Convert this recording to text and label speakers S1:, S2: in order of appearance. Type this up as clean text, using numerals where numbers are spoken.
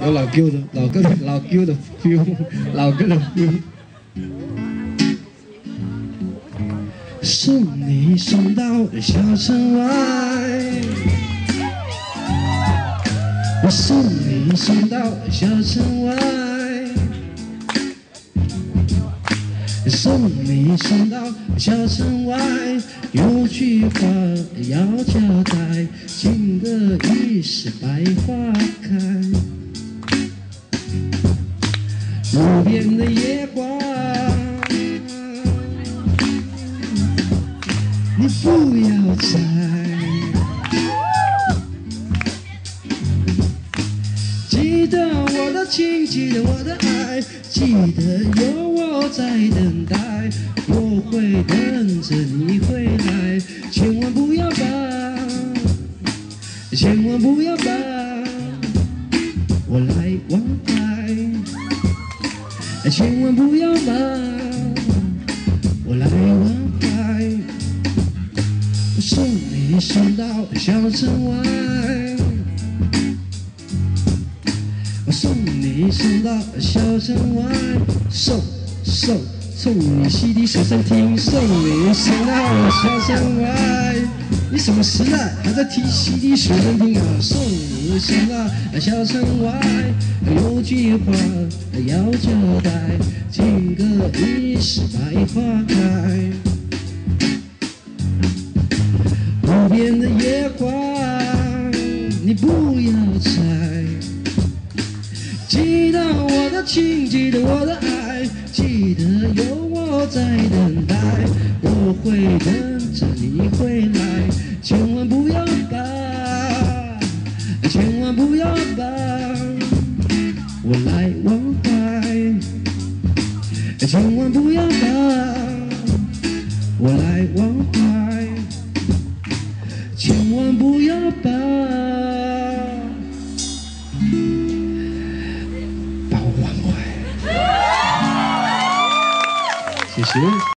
S1: 有老哥的feel， 老哥的 feel。送你送到小城外，我送你送到小城外，送你送到小城外，有句话要交代，情歌已是百花开，路边的野花。 你不要摘，记得我的情，记得我的爱，记得有我在等待，我会等着你回来，千万不要把，千万不要把我来忘怀，千万不要把我来忘怀。 送你送到小城外，我送你送到小城外，送你洗涤水声听，送你送到小城外。你什么时代还在提洗涤水声听啊？送你送到小城外，有句话要交代，情歌已是百花开。 路边的野花，你不要采。记得我的情，记得我的爱，记得有我在等待，我会等着你回来。千万不要把，千万不要把我来忘怀，千万不要把我来忘怀。 千万不要把我忘怀，谢谢。